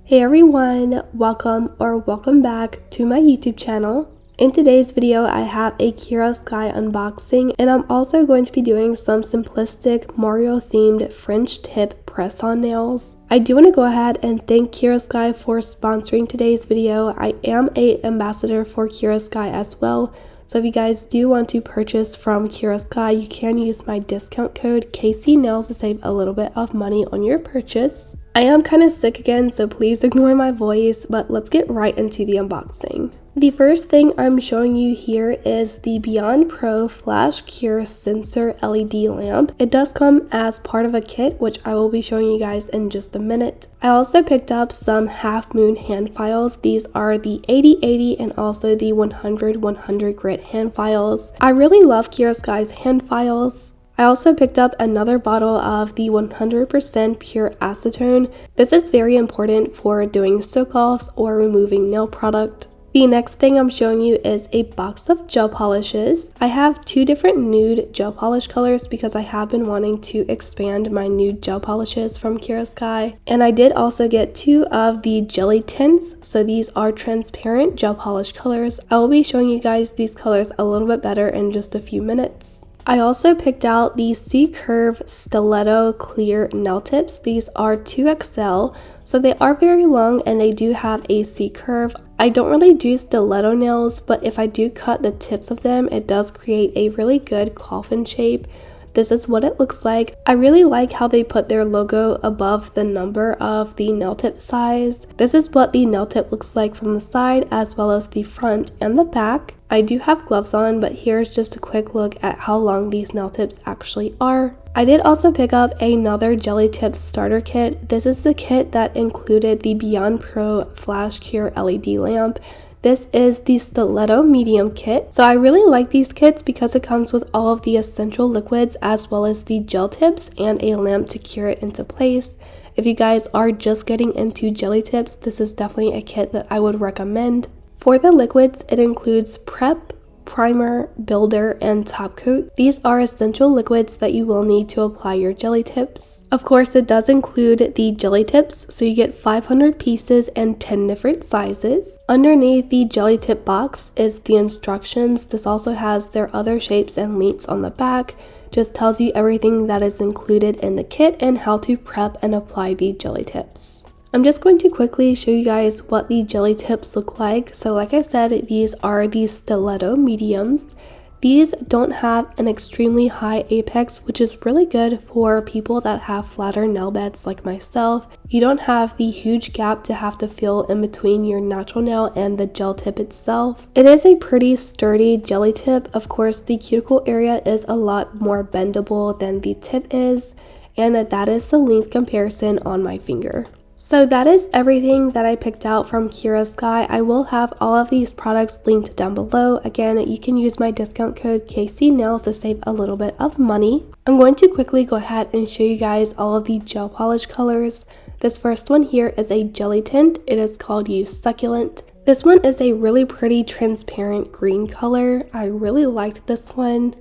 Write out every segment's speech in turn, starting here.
Hey everyone, welcome back to my YouTube channel. In today's video, I have a Kiara Sky unboxing, and I'm also going to be doing some simplistic Mario themed French tip press-on nails. I do want to go ahead and thank Kiara Sky for sponsoring today's video. I am an ambassador for Kiara Sky as well. So if you guys do want to purchase from Kiara Sky, you can use my discount code KCNAILS to save a little bit of money on your purchase. I am kind of sick again, so please ignore my voice, but let's get right into the unboxing. The first thing I'm showing you here is the Beyond Pro Flash Cure Sensor LED lamp. It does come as part of a kit, which I will be showing you guys in just a minute. I also picked up some Half Moon hand files. These are the 80/80 and also the 100/100 grit hand files. I really love Kiara Sky's hand files. I also picked up another bottle of the 100% pure acetone. This is very important for doing soak-offs or removing nail product. The next thing I'm showing you is a box of gel polishes. I have two different nude gel polish colors because I have been wanting to expand my nude gel polishes from Kiara Sky. And I did also get two of the jelly tints. So these are transparent gel polish colors. I will be showing you guys these colors a little bit better in just a few minutes. I also picked out the C-Curve Stiletto Clear Nail Tips. These are 2XL, so they are very long and they do have a C-curve. I don't really do stiletto nails, but if I do cut the tips of them, it does create a really good coffin shape. This is what it looks like. I really like how they put their logo above the number of the nail tip size. This is what the nail tip looks like from the side as well as the front and the back. I do have gloves on, but here's just a quick look at how long these nail tips actually are. I did also pick up another Jelly Tips starter kit. This is the kit that included the Beyond Pro Flash Cure LED lamp. This is the Stiletto Medium kit. So I really like these kits because it comes with all of the essential liquids as well as the gel tips and a lamp to cure it into place. If you guys are just getting into jelly tips, this is definitely a kit that I would recommend. For the liquids, it includes prep, primer, builder, and top coat. These are essential liquids that you will need to apply your jelly tips. Of course, it does include the jelly tips, so you get 500 pieces and 10 different sizes. Underneath the jelly tip box is the instructions. This also has their other shapes and links on the back. Just tells you everything that is included in the kit and how to prep and apply the jelly tips. I'm just going to quickly show you guys what the jelly tips look like. So like I said, these are the stiletto mediums. These don't have an extremely high apex, which is really good for people that have flatter nail beds like myself. You don't have the huge gap to have to fill in between your natural nail and the gel tip itself. It is a pretty sturdy jelly tip. Of course, the cuticle area is a lot more bendable than the tip is, and that is the length comparison on my finger. So that is everything that I picked out from Kiara Sky. I will have all of these products linked down below. Again, you can use my discount code KCNAILS to save a little bit of money. I'm going to quickly go ahead and show you guys all of the gel polish colors. This first one here is a jelly tint. It is called You Succulent. This one is a really pretty transparent green color. I really liked this one.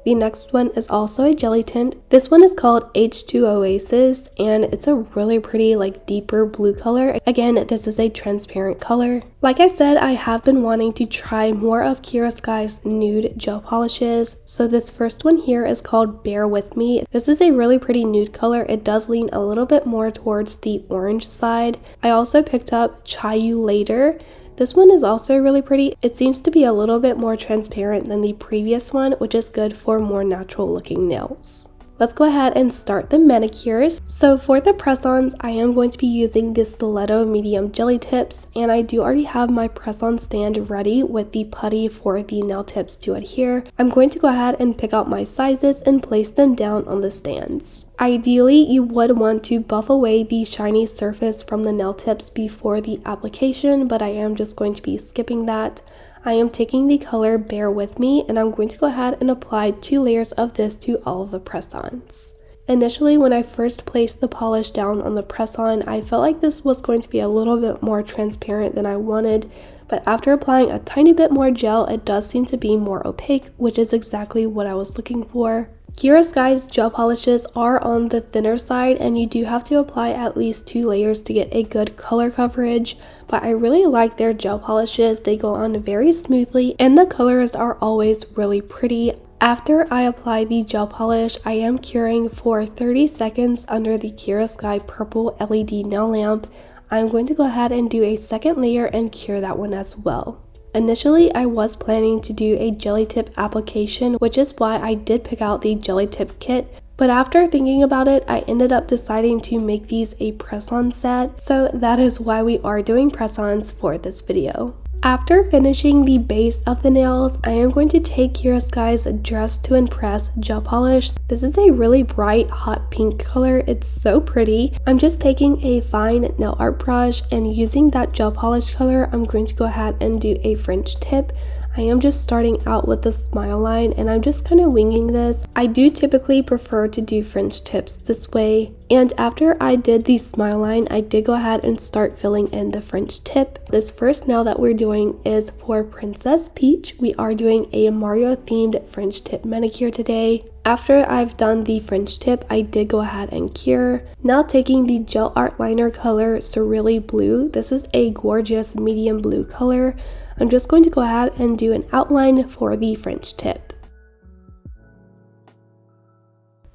The next one is also a jelly tint. This one is called H2 Oasis, and it's a really pretty deeper blue color. Again, this is a transparent color. Like I said, I have been wanting to try more of Kiara Sky's nude gel polishes. So this first one here is called Bear With Me. This is a really pretty nude color. It does lean a little bit more towards the orange side. I also picked up Try You Later. This one is also really pretty. It seems to be a little bit more transparent than the previous one, which is good for more natural looking nails. Let's go ahead and start the manicures. So for the press-ons, I am going to be using the Stiletto Medium Jelly Tips, and I do already have my press-on stand ready with the putty for the nail tips to adhere. I'm going to go ahead and pick out my sizes and place them down on the stands. Ideally, you would want to buff away the shiny surface from the nail tips before the application, but I am just going to be skipping that. I am taking the color Bear With Me, and I'm going to go ahead and apply 2 layers of this to all of the press-ons. Initially, when I first placed the polish down on the press-on, I felt like this was going to be a little bit more transparent than I wanted, but after applying a tiny bit more gel, it does seem to be more opaque, which is exactly what I was looking for. Kiara Sky's gel polishes are on the thinner side and you do have to apply at least 2 layers to get a good color coverage, but I really like their gel polishes. They go on very smoothly and the colors are always really pretty. After I apply the gel polish, I am curing for 30 seconds under the Kiara Sky purple LED nail lamp. I'm going to go ahead and do a second layer and cure that one as well. Initially, I was planning to do a jelly tip application, which is why I did pick out the jelly tip kit. But after thinking about it, I ended up deciding to make these a press-on set. So that is why we are doing press-ons for this video. After finishing the base of the nails, I am going to take Kiara Sky's Dress to Impress gel polish. This is a really bright hot pink color. It's so pretty. I'm just taking a fine nail art brush and using that gel polish color, I'm going to go ahead and do a French tip. I am just starting out with the smile line and I'm just kind of winging this. I do typically prefer to do French tips this way. And after I did the smile line, I did go ahead and start filling in the French tip. This first nail that we're doing is for Princess Peach. We are doing a Mario themed French tip manicure today. After I've done the French tip, I did go ahead and cure. Now taking the gel art liner color Cerulean Blue. This is a gorgeous medium blue color. I'm just going to go ahead and do an outline for the French tip.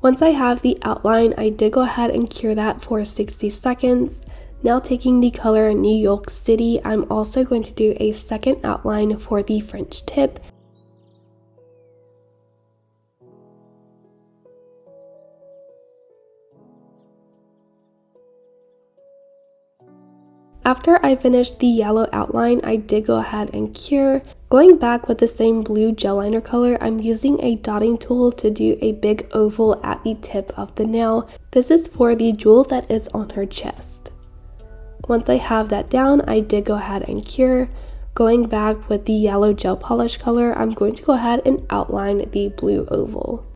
Once I have the outline, I did go ahead and cure that for 60 seconds. Now taking the color New York City, I'm also going to do a second outline for the French tip. After I finished the yellow outline, I did go ahead and cure. Going back with the same blue gel liner color, I'm using a dotting tool to do a big oval at the tip of the nail. This is for the jewel that is on her chest. Once I have that down, I did go ahead and cure. Going back with the yellow gel polish color, I'm going to go ahead and outline the blue oval.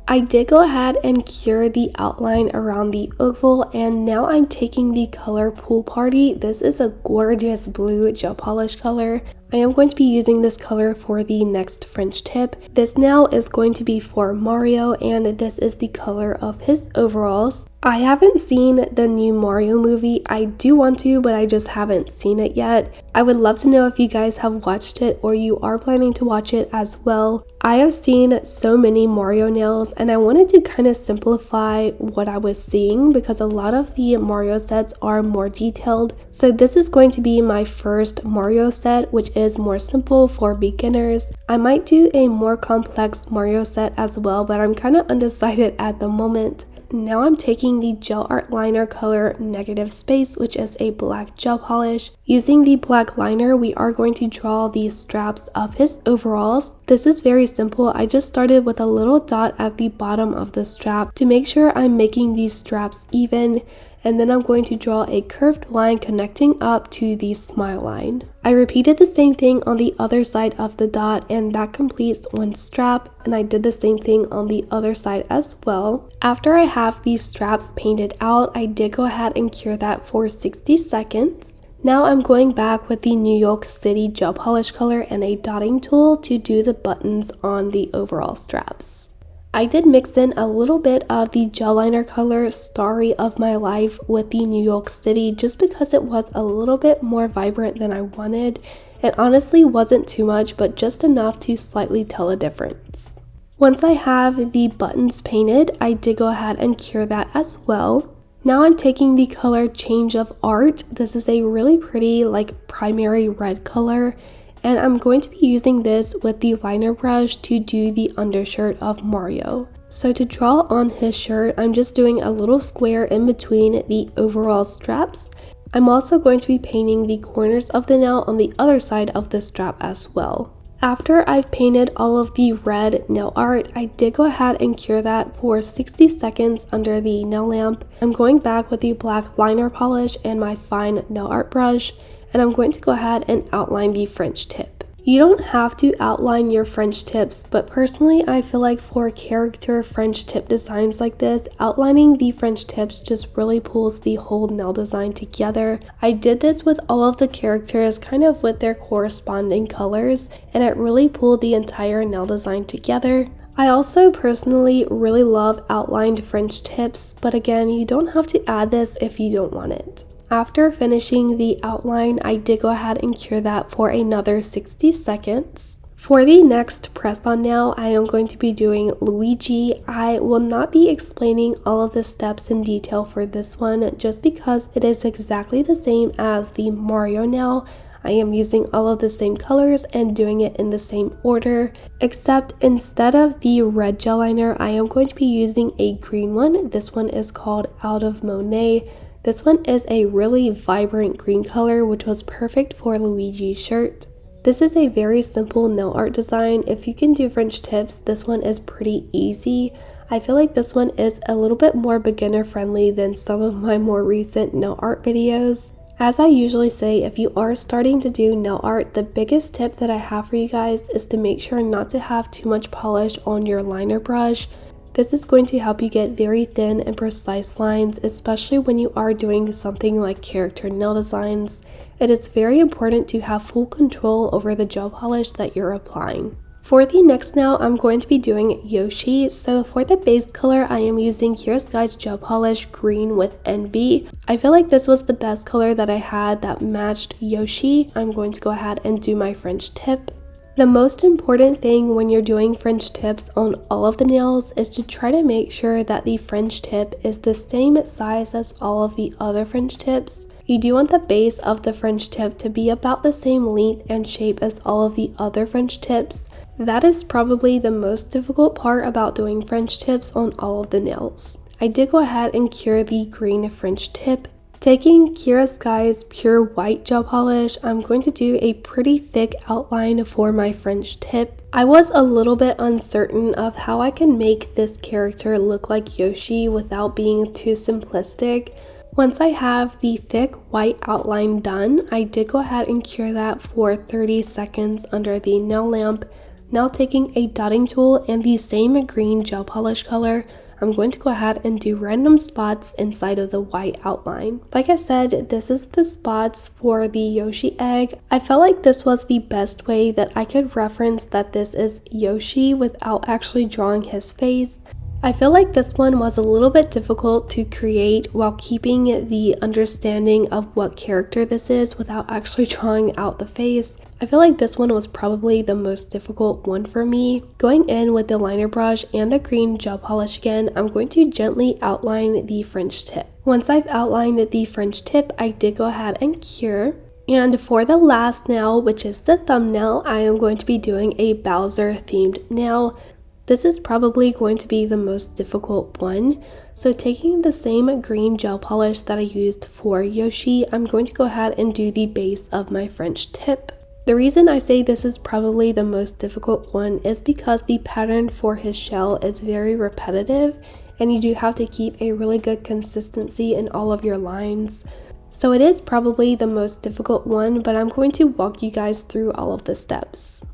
I did go ahead and cure the outline around the oval and now I'm taking the color Pool Party. This is a gorgeous blue gel polish color. I am going to be using this color for the next French tip. This nail is going to be for Mario and this is the color of his overalls. I haven't seen the new Mario movie. I do want to, but I just haven't seen it yet. I would love to know if you guys have watched it or you are planning to watch it as well. I have seen so many Mario nails and I wanted to kind of simplify what I was seeing because a lot of the Mario sets are more detailed. So this is going to be my first Mario set, which is more simple for beginners. I might do a more complex Mario set as well, but I'm kind of undecided at the moment. Now I'm taking the gel art liner color Negative Space, which is a black gel polish. Using the black liner, we are going to draw the straps of his overalls. This is very simple. I just started with a little dot at the bottom of the strap to make sure I'm making these straps even. And then I'm going to draw a curved line connecting up to the smile line. I repeated the same thing on the other side of the dot and that completes one strap, and I did the same thing on the other side as well. After I have these straps painted out, I did go ahead and cure that for 60 seconds. Now I'm going back with the New York City gel polish color and a dotting tool to do the buttons on the overall straps. I did mix in a little bit of the gel liner color Story of My Life with the New York City just because it was a little bit more vibrant than I wanted. It honestly wasn't too much, but just enough to slightly tell a difference. Once I have the buttons painted, I did go ahead and cure that as well. Now I'm taking the color Change of Art. This is a really pretty like primary red color. And I'm going to be using this with the liner brush to do the undershirt of Mario. So to draw on his shirt, I'm just doing a little square in between the overall straps. I'm also going to be painting the corners of the nail on the other side of the strap as well. After I've painted all of the red nail art, I did go ahead and cure that for 60 seconds under the nail lamp. I'm going back with the black liner polish and my fine nail art brush. and I'm going to go ahead and outline the French tip. You don't have to outline your French tips, but personally I feel like for character French tip designs like this, outlining the French tips just really pulls the whole nail design together. I did this with all of the characters kind of with their corresponding colors, and it really pulled the entire nail design together. I also personally really love outlined French tips, but again, you don't have to add this if you don't want it. After finishing the outline, I did go ahead and cure that for another 60 seconds. For the next press-on nail, I am going to be doing Luigi. I will not be explaining all of the steps in detail for this one just because it is exactly the same as the Mario nail. I am using all of the same colors and doing it in the same order, except instead of the red gel liner, I am going to be using a green one. This one is called Out of Monet. This one is a really vibrant green color, which was perfect for Luigi's shirt. This is a very simple nail art design. If you can do French tips, this one is pretty easy. I feel like this one is a little bit more beginner friendly than some of my more recent nail art videos. As I usually say, if you are starting to do nail art, the biggest tip that I have for you guys is to make sure not to have too much polish on your liner brush. This is going to help you get very thin and precise lines, especially when you are doing something like character nail designs. It is very important to have full control over the gel polish that you're applying. For the next nail, I'm going to be doing Yoshi. So for the base color, I am using Kiara Sky's gel polish green with NB. I feel like this was the best color that I had that matched Yoshi. I'm going to go ahead and do my French tip. The most important thing when you're doing French tips on all of the nails is to try to make sure that the French tip is the same size as all of the other French tips. You do want the base of the French tip to be about the same length and shape as all of the other French tips. That is probably the most difficult part about doing French tips on all of the nails. I did go ahead and cure the green French tip. Taking Kiara Sky's pure white gel polish, I'm going to do a pretty thick outline for my French tip. I was a little bit uncertain of how I can make this character look like Yoshi without being too simplistic. Once I have the thick white outline done, I did go ahead and cure that for 30 seconds under the nail lamp. Now taking a dotting tool and the same green gel polish color, I'm going to go ahead and do random spots inside of the white outline. Like I said, this is the spots for the Yoshi egg. I felt like this was the best way that I could reference that this is Yoshi without actually drawing his face. I feel like this one was a little bit difficult to create while keeping the understanding of what character this is without actually drawing out the face. I feel like this one was probably the most difficult one for me. Going in with the liner brush and the green gel polish again, I'm going to gently outline the French tip. Once I've outlined the French tip, I did go ahead and cure. And for the last nail, which is the thumbnail, I am going to be doing a Bowser themed nail. This is probably going to be the most difficult one. So taking the same green gel polish that I used for Yoshi, I'm going to go ahead and do the base of my French tip. The reason I say this is probably the most difficult one is because the pattern for his shell is very repetitive and you do have to keep a really good consistency in all of your lines. So it is probably the most difficult one, but I'm going to walk you guys through all of the steps.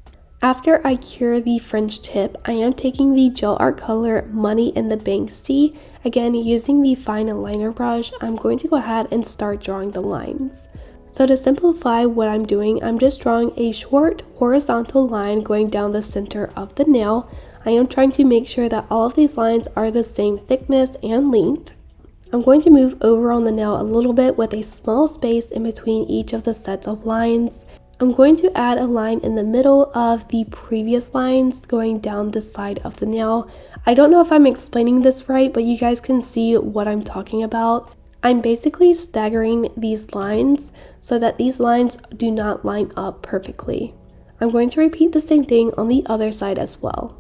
After I cure the French tip, I am taking the gel art color Money in the Banksy. Again, using the fine liner brush, I'm going to go ahead and start drawing the lines. So to simplify what I'm doing, I'm just drawing a short horizontal line going down the center of the nail. I am trying to make sure that all of these lines are the same thickness and length. I'm going to move over on the nail a little bit with a small space in between each of the sets of lines. I'm going to add a line in the middle of the previous lines going down the side of the nail. I don't know if I'm explaining this right, but you guys can see what I'm talking about. I'm basically staggering these lines so that these lines do not line up perfectly. I'm going to repeat the same thing on the other side as well.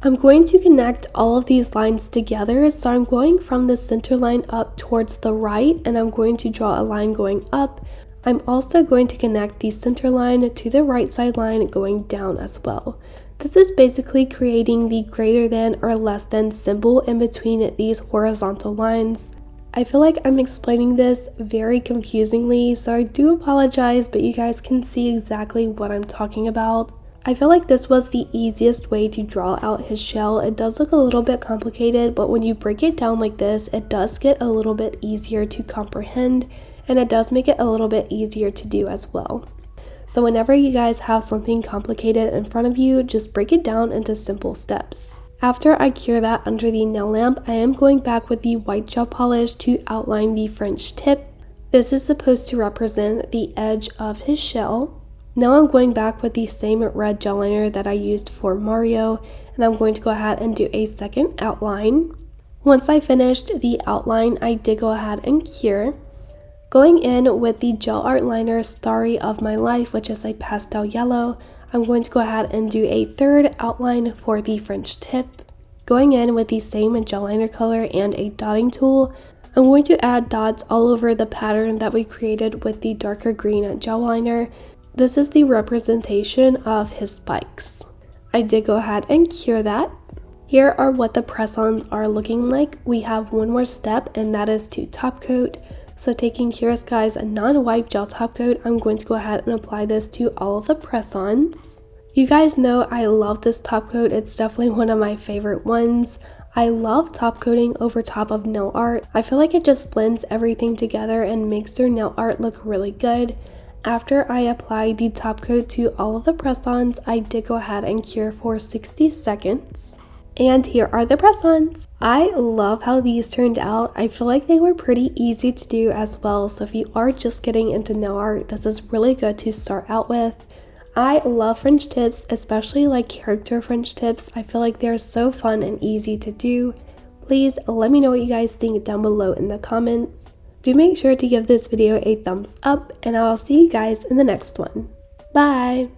I'm going to connect all of these lines together, so I'm going from the center line up towards the right and I'm going to draw a line going up. I'm also going to connect the center line to the right side line going down as well. This is basically creating the greater than or less than symbol in between these horizontal lines. I feel like I'm explaining this very confusingly, so I do apologize, but you guys can see exactly what I'm talking about. I feel like this was the easiest way to draw out his shell. It does look a little bit complicated, but when you break it down like this, it does get a little bit easier to comprehend, and it does make it a little bit easier to do as well. So whenever you guys have something complicated in front of you, just break it down into simple steps. After I cure that under the nail lamp, I am going back with the white gel polish to outline the French tip. This is supposed to represent the edge of his shell. Now I'm going back with the same red gel liner that I used for Mario, and I'm going to go ahead and do a second outline. Once I finished the outline, I did go ahead and cure. Going in with the gel art liner Story of My Life, which is a pastel yellow, I'm going to go ahead and do a third outline for the French tip. Going in with the same gel liner color and a dotting tool, I'm going to add dots all over the pattern that we created with the darker green gel liner. This is the representation of his spikes. I did go ahead and cure that. Here are what the press-ons are looking like. We have one more step, and that is to top coat. So taking Kiara Sky's non-wipe gel top coat, I'm going to go ahead and apply this to all of the press-ons. You guys know I love this top coat. It's definitely one of my favorite ones. I love top coating over top of nail art. I feel like it just blends everything together and makes your nail art look really good. After I applied the top coat to all of the press-ons, I did go ahead and cure for 60 seconds. And here are the press-ons. I love how these turned out. I feel like they were pretty easy to do as well, so if you are just getting into nail art, this is really good to start out with. I love French tips, especially like character French tips. I feel like they're so fun and easy to do. Please let me know what you guys think down below in the comments. Do make sure to give this video a thumbs up, and I'll see you guys in the next one. Bye!